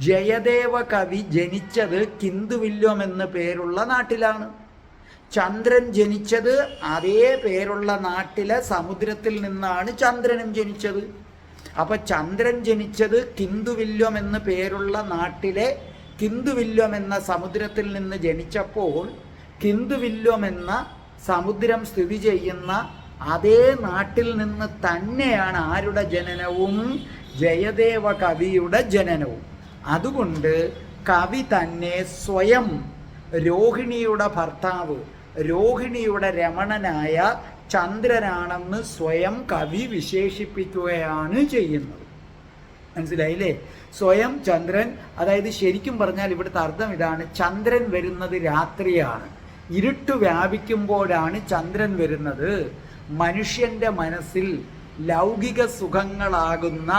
ജയദേവ കവി ജനിച്ചത് കിന്ദുവില്വം എന്ന് പേരുള്ള നാട്ടിലാണ്. ചന്ദ്രൻ ജനിച്ചത് അതേ പേരുള്ള നാട്ടിലെ സമുദ്രത്തിൽ നിന്നാണ് ചന്ദ്രനും ജനിച്ചത്. അപ്പൊ ചന്ദ്രൻ ജനിച്ചത് കിന്ദുവില്വം എന്ന് പേരുള്ള നാട്ടിലെ കിന്ദുവില്വം എന്ന സമുദ്രത്തിൽ നിന്ന് ജനിച്ചപ്പോൾ കിന്ദുവില്വം എന്ന സമുദ്രം സ്ഥിതി ചെയ്യുന്ന അതേ നാട്ടിൽ നിന്ന് തന്നെയാണ് ആരുടെ ജനനവും? ജയദേവ കവിയുടെ ജനനവും. അതുകൊണ്ട് കവി തന്നെ സ്വയം രോഹിണിയുടെ ഭർത്താവ്, രോഹിണിയുടെ രമണനായ ചന്ദ്രനാണെന്ന് സ്വയം കവി വിശേഷിപ്പിക്കുകയാണ് ചെയ്യുന്നത്. മനസ്സിലായില്ലേ? സ്വയം ചന്ദ്രൻ, അതായത് ശരിക്കും പറഞ്ഞാൽ ഇവിടുത്തെ അർത്ഥം ഇതാണ്: ചന്ദ്രൻ വരുന്നത് രാത്രിയാണ്, ഇരുട്ട് വ്യാപിക്കുമ്പോഴാണ് ചന്ദ്രൻ വരുന്നത്. മനുഷ്യന്റെ മനസ്സിൽ ലൗകിക സുഖങ്ങളാകുന്ന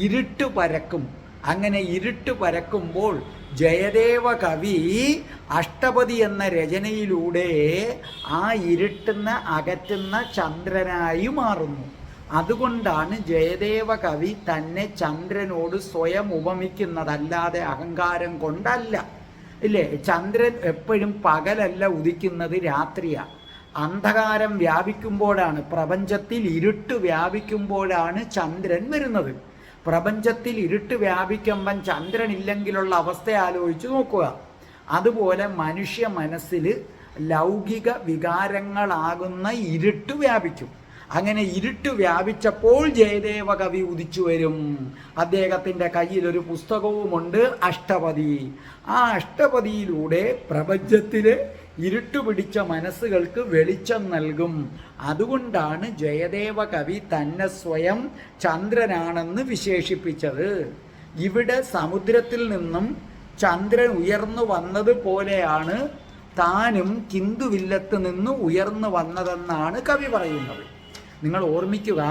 ഇരുട്ട് പരക്കും. അങ്ങനെ ഇരുട്ട് പരക്കുമ്പോൾ ജയദേവ കവി അഷ്ടപതി എന്ന രചനയിലൂടെ ആ ഇരുട്ടുന്ന അകറ്റുന്ന ചന്ദ്രനായി മാറുന്നു. അതുകൊണ്ടാണ് ജയദേവ കവി തന്നെ ചന്ദ്രനോട് സ്വയം ഉപമിക്കുന്നതല്ലാതെ അഹങ്കാരം കൊണ്ടല്ല. ഇല്ലേ? ചന്ദ്രൻ എപ്പോഴും പകലല്ല ഉദിക്കുന്നത്, രാത്രിയാണ്. അന്ധകാരം വ്യാപിക്കുമ്പോഴാണ്, പ്രപഞ്ചത്തിൽ ഇരുട്ട് വ്യാപിക്കുമ്പോഴാണ് ചന്ദ്രൻ വരുന്നത്. പ്രപഞ്ചത്തിൽ ഇരുട്ട് വ്യാപിക്കുമ്പം ചന്ദ്രൻ ഇല്ലെങ്കിലുള്ള അവസ്ഥ ആലോചിച്ച് നോക്കുക. അതുപോലെ മനുഷ്യ മനസ്സിൽ ലൗകിക വികാരങ്ങളാകുന്ന ഇരുട്ട് വ്യാപിക്കും. അങ്ങനെ ഇരുട്ട് വ്യാപിച്ചപ്പോൾ ജയദേവ കവി ഉദിച്ചു വരും. അദ്ദേഹത്തിൻ്റെ കയ്യിൽ ഒരു പുസ്തകവുമുണ്ട്, അഷ്ടപതി. ആ അഷ്ടപതിയിലൂടെ പ്രപഞ്ചത്തിലെ ഇരുട്ട് പിടിച്ച മനസ്സുകൾക്ക് വെളിച്ചം നൽകും. അതുകൊണ്ടാണ് ജയദേവ കവി തന്നെ സ്വയം ചന്ദ്രനാണെന്ന് വിശേഷിപ്പിച്ചത്. ഇവിടെ സമുദ്രത്തിൽ നിന്നും ചന്ദ്രൻ ഉയർന്നു വന്നതുപോലെയാണ് താനും കിന്ദുവില്ലത്ത് നിന്ന് ഉയർന്നു വന്നതെന്നാണ് കവി പറയുന്നത്. നിങ്ങൾ ഓർമ്മിക്കുക,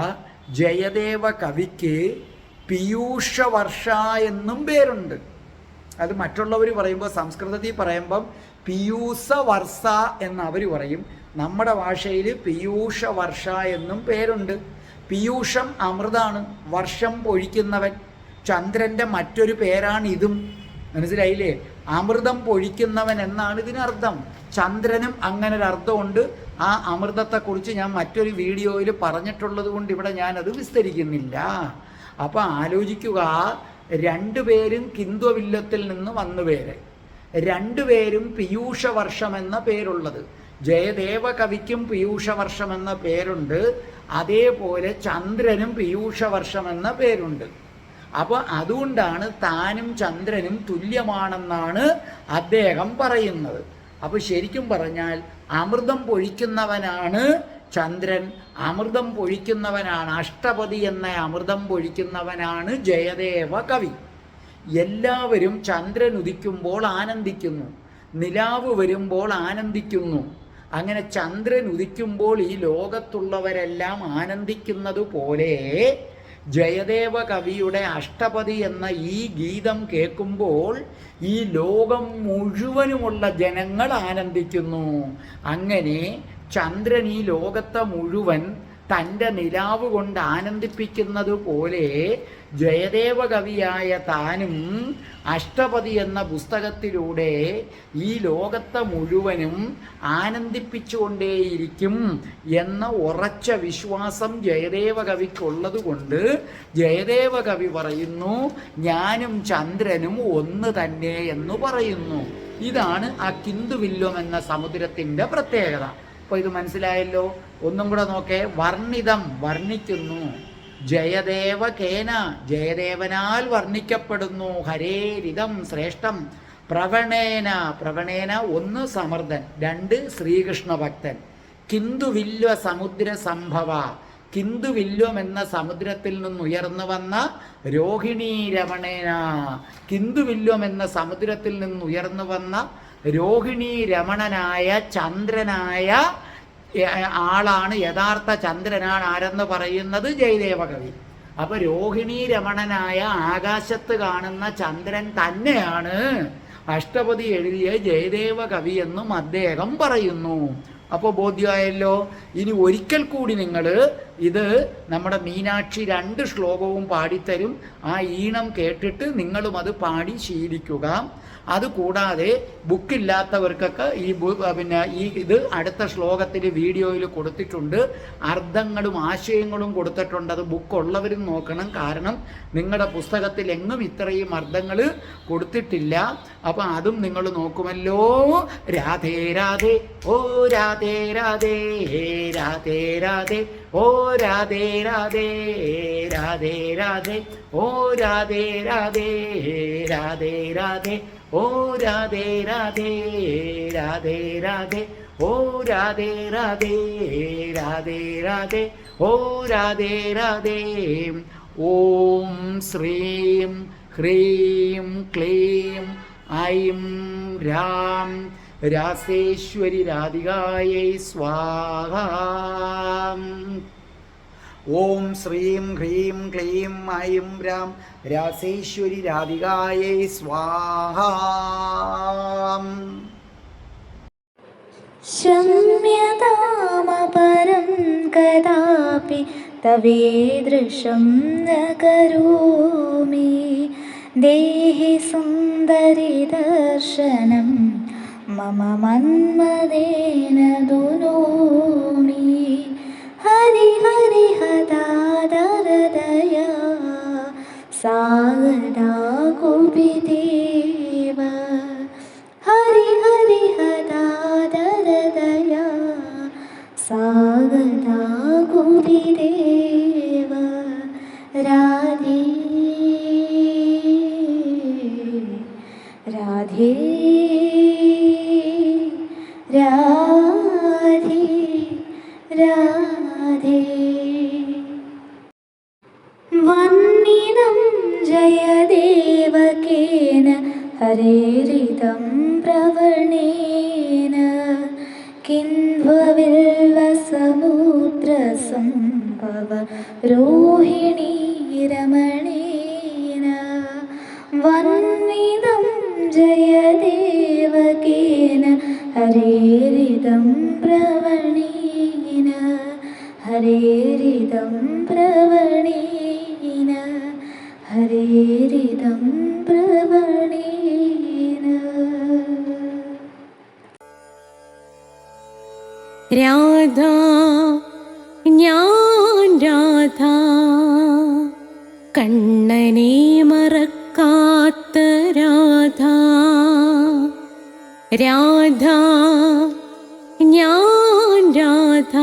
ജയദേവ കവിക്ക് പീയൂഷവർഷ എന്നും പേരുണ്ട്. അത് മറ്റുള്ളവർ പറയുമ്പോൾ, സംസ്കൃതത്തിൽ പറയുമ്പം പീയൂഷവർഷ എന്ന് അവർ പറയും. നമ്മുടെ ഭാഷയിൽ പീയൂഷവർഷ എന്നും പേരുണ്ട്. പീയൂഷം അമൃതാണ്, വർഷം പൊഴിക്കുന്നവൻ. ചന്ദ്രൻ്റെ മറ്റൊരു പേരാണ് ഇതും. മനസ്സിലായില്ലേ? അമൃതം പൊഴിക്കുന്നവൻ എന്നാണ് ഇതിനർത്ഥം. ചന്ദ്രനും അങ്ങനെ ഒരു അർത്ഥമുണ്ട്. ആ അമൃതത്തെക്കുറിച്ച് ഞാൻ മറ്റൊരു വീഡിയോയിൽ പറഞ്ഞിട്ടുള്ളത് കൊണ്ട് ഇവിടെ ഞാനത് വിസ്തരിക്കുന്നില്ല. അപ്പം ആലോചിക്കുക, രണ്ടുപേരും കിന്ദുവില്ലത്തിൽ നിന്ന് വന്നു പേര്, രണ്ടുപേരും പീയൂഷവർഷം എന്ന പേരുള്ളത്. ജയദേവ കവിക്കും പീയൂഷവർഷം എന്ന പേരുണ്ട്, അതേപോലെ ചന്ദ്രനും പീയൂഷവർഷം എന്ന പേരുണ്ട്. അപ്പോൾ അതുകൊണ്ടാണ് താനും ചന്ദ്രനും തുല്യമാണെന്നാണ് അദ്ദേഹം പറയുന്നത്. അപ്പോൾ ശരിക്കും പറഞ്ഞാൽ അമൃതം പൊഴിക്കുന്നവനാണ് ചന്ദ്രൻ, അമൃതം പൊഴിക്കുന്നവനാണ് അഷ്ടപതി എന്ന അമൃതം പൊഴിക്കുന്നവനാണ് ജയദേവ കവി. എല്ലാവരും ചന്ദ്രൻ ഉദിക്കുമ്പോൾ ആനന്ദിക്കുന്നു, നിലാവ് വരുമ്പോൾ ആനന്ദിക്കുന്നു. അങ്ങനെ ചന്ദ്രൻ ഉദിക്കുമ്പോൾ ഈ ലോകത്തുള്ളവരെല്ലാം ആനന്ദിക്കുന്നത് പോലെ ജയദേവ കവിയുടെ അഷ്ടപതി എന്ന ഈ ഗീതം കേൾക്കുമ്പോൾ ഈ ലോകം മുഴുവനുമുള്ള ജനങ്ങൾ ആനന്ദിക്കുന്നു. അങ്ങനെ ചന്ദ്രൻ ഈ ലോകത്തെ മുഴുവൻ തൻ്റെ നിലാവ് കൊണ്ട് ആനന്ദിപ്പിക്കുന്നത് പോലെ ജയദേവ കവിയായ താനും അഷ്ടപതി എന്ന പുസ്തകത്തിലൂടെ ഈ ലോകത്തെ മുഴുവനും ആനന്ദിപ്പിച്ചുകൊണ്ടേയിരിക്കും എന്ന ഉറച്ച വിശ്വാസം ജയദേവ കവിക്കുള്ളത് കൊണ്ട് ജയദേവ കവി പറയുന്നു, ഞാനും ചന്ദ്രനും ഒന്ന് തന്നെ എന്ന് പറയുന്നു. ഇതാണ് ആ കിന്ദുവില്വം എന്ന സമുദ്രത്തിൻ്റെ പ്രത്യേകത. അപ്പോൾ ഇത് മനസ്സിലായല്ലോ. ഒന്നും കൂടെ നോക്കേ. വർണ്ണിതം വർണ്ണിക്കുന്നു, ജയദേവകേന ജയദേവനാൽ വർണ്ണിക്കപ്പെടുന്നു, ഹരേരിതം ശ്രേഷ്ഠം, പ്രവണേന പ്രവണേന ഒന്ന് സമർത്ഥൻ, രണ്ട് ശ്രീകൃഷ്ണ ഭക്തൻ, കിന്ദുവില്വ സമുദ്ര സംഭവ കിന്ദുവില്വം എന്ന സമുദ്രത്തിൽ നിന്നുയർന്നു വന്ന രോഹിണീ രമണേന കിന്ദുവില്വം എന്ന സമുദ്രത്തിൽ നിന്നുയർന്നു വന്ന രോഹിണീ രമണനായ ചന്ദ്രനായ ആളാണ് യഥാർത്ഥ ചന്ദ്രനാണ് ആരെന്ന് പറയുന്നത് ജയദേവ കവി. അപ്പൊ രോഹിണീ രമണനായ ആകാശത്ത് കാണുന്ന ചന്ദ്രൻ തന്നെയാണ് അഷ്ടപതി എഴുതിയ ജയദേവ കവി എന്നും അദ്ദേഹം പറയുന്നു. അപ്പോൾ ബോധ്യമായല്ലോ. ഇനി ഒരിക്കൽ കൂടി നിങ്ങൾ ഇത് നമ്മുടെ മീനാക്ഷി 2 ശ്ലോകവും പാടിത്തരും. ആ ഈണം കേട്ടിട്ട് നിങ്ങളും അത് പാടി ശീലിക്കുക. അതുകൂടാതെ ബുക്കില്ലാത്തവർക്കൊക്കെ ഇത് അടുത്ത ശ്ലോകത്തിൽ വീഡിയോയിൽ കൊടുത്തിട്ടുണ്ട്. അർത്ഥങ്ങളും ആശയങ്ങളും കൊടുത്തിട്ടുണ്ട്. അത് ബുക്കുള്ളവരും നോക്കണം. കാരണം നിങ്ങളുടെ പുസ്തകത്തിൽ എങ്ങും ഇത്രയും അർത്ഥങ്ങൾ കൊടുത്തിട്ടില്ല. അപ്പം അതും നിങ്ങൾ നോക്കുമല്ലോ. രാധേ രാധേ ഓ രാധേ രാധേ രാധേ രാധേ ഓ രാധേ രാധേ രാധേ രാധേ ഓ രാധേ രാധേ രാധേ രാധേ ഓ രാധേ രാധേ രാധേ രാധേ ഓ രാധേ രാധേ രാധേ രാധേ ഓ രാധേ രാധേ. ഓം ശ്രീം ഹ്രീം ക്ലീം ഐം രാം രാസേശ്വരി രാധികായൈ സ്വാഹ. ഓം ശ്രീം ഹ്രീം ക്ലീം ഐം രാം രാസേശ്വരി രാധികായൈ സ്വാഹ. ശമ്യതാമപരം കദാപി തവേദൃശം ന കരോമി ദേഹി സുന്ദരി ദർശനം മമ മന്മദേന ദുനോമി ഹരി ഹരി ഹദാദരദയ സാഗദാ കുപിദേവ ഹരി ഹരി ഹദാദരദയ സാഗദാ കുപിദേവ. രാധേ രാധേ രാധേ രാധേ. വന്ദിതം ജയദേവകേന ഹരേരിതം പ്രവണേന കിന്വവിൽവസമുദ്രസംഭവ രോഹിണീ രമണേന. വന്ദിതം ജയദേവകേന ഹരേരിതം പ്രവണേന ഹരേരിതം പ്രവണേന ഹരേരിതം പ്രവണേന. രാധ ഞാൻ രാധ കണ്ണനെ മറക്കാത്ത രാധ. രാധ ഞാൻ രാധ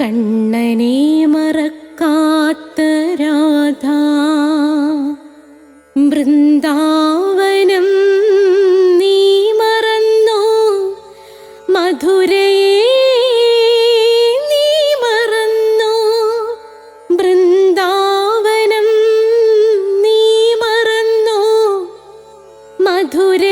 കണ്ണനെ മറക്കാത്ത രാധ. വൃന്ദാവനം നീ മറന്നോ, മധുരയെ നീ മറന്നോ. വൃന്ദാവനം നീ മറന്നോ, മധുര